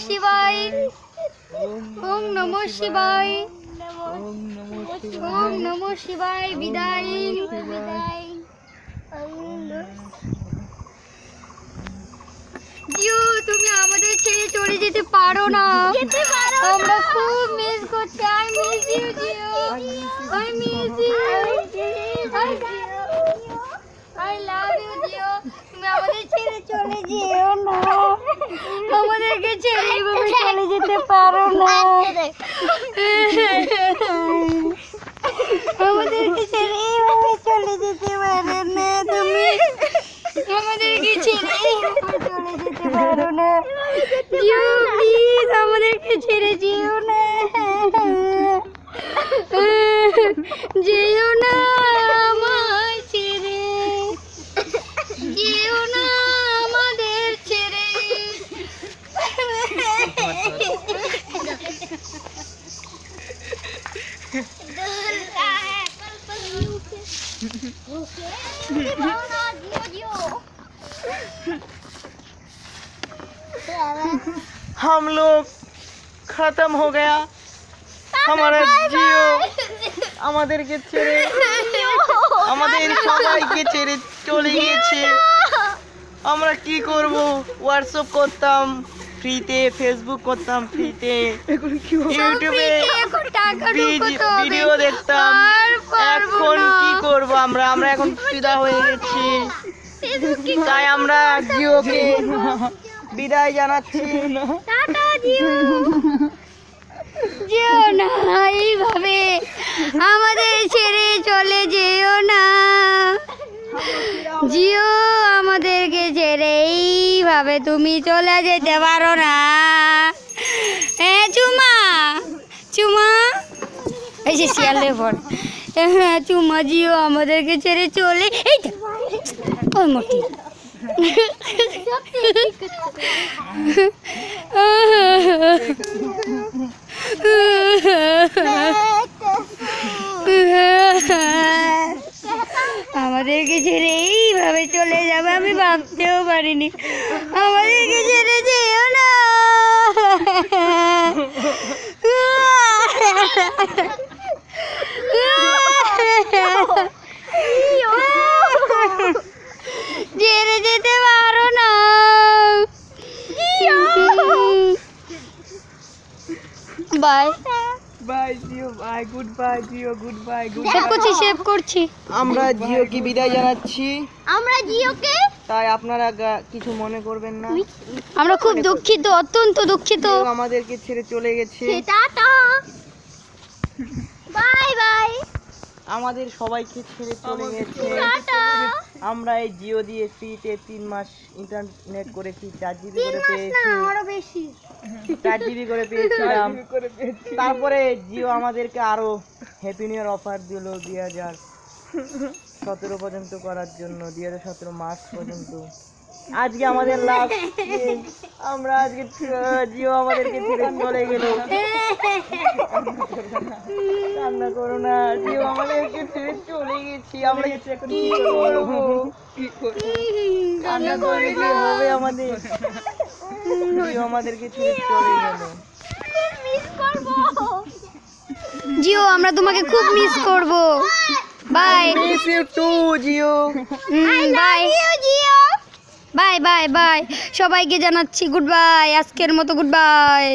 শিবায়, ওম নমঃ শিবায়, ওম নমঃ শিবায়। বিদায়। জিও, তুমি আমাদের ছেড়ে চলে যেতে পারো না, আমরা খুব মিস করছি। I miss you Jio, I miss you, I love you Jio. তুমি আমাদের ছেড়ে চলে যেও না, আমাদেরকে ছেড়ে এভাবে চলে যেতে পারো না, আমাদেরকে ছেড়ে এভাবে চলে যেতে পারো না, তুমি আমাদেরকে ছেড়ে এভাবে চলে যেতে পারো না জিও, প্লিজ আমাদেরকে ছেড়ে যেও না, যেও না আমায় ছেড়ে, যেও না আমাদের ছেড়ে। हम लोग खत्म हो गया हमारा जियो, আমাদেরকে ছেড়ে আমাদের সবাইকে ছেড়ে চলে গিয়েছে। আমরা কি করব? হোয়াটসঅ্যাপ করতাম ফ্রিতে, ফেসবুক করতাম ফ্রিতে, ইউটিউবে ভিডিও দেখতাম। এখন কি করব আমরা? আমরা এখন ফিদা হয়ে গেছি, তাই আমরা জিওকে বিদায় জানাচ্ছি। টাটা জিও, যেও না এইভাবে আমাদের ছেড়ে চলে যেও না জিও, আমাদেরকে ছেড়ে এইভাবে তুমি চলে যেতে পারো না। হ্যাঁ চুমা, চুমা এই যে শিয়ালের পর, হ্যাঁ চুমা জিও আমাদেরকে ছেড়ে চলে, এই তো ওই মোটি আমাদেরকে ছেড়ে এইভাবে চলে যাবে আমি ভাবতেও পারিনি। আমাদেরকে ছেড়ে যেও না, ছেড়ে যেতে পারো না। Bye bye Jio, bye, goodbye Jio, goodbye, good save করছি, সেভ করছি। আমরা জিওকে বিদায় জানাচ্ছি, আমরা জিওকে, তাই আপনারা কিছু মনে করবেন না। আমরা খুব দুঃখিত, অত্যন্ত দুঃখিত। জিও আমাদেরকে ছেড়ে চলে গেছে। টাটা, বাই বাই, আমাদের সবাইকে ছেড়ে চলে গেছে। টাটা। আমরা এই জিও দিয়ে ফ্রিতে 3 মাস ইন্টারনেট করেছি, 4 জিবি করে পেয়েছি, আরো বেশি 4 জিবি করে পেয়েছিলাম। তারপরে জিও আমাদেরকে আরো হ্যাপি নিউ ইয়ার অফার দিল 2017 পর্যন্ত করার জন্য, 2017 মার্চ পর্যন্ত। আজকে আমাদের লাস্ট, আমরা আজকে জিও আমাদেরকে ছেড়ে চলে গেল। কান্না করো না, জিও আমাদেরকে ছেড়ে চলে গেছি, আমরা কি করবো? কান্না করলে কি হবে আমাদের? জিও আমাদেরকে ছেড়ে চলে গেল। জিও আমরা তোমাকে খুব মিস করব। Bye, miss you too Jio. Bye Jio, bye bye bye, সবাইকে জানাচ্ছি গুড বাই, আজকের মতো গুড বাই।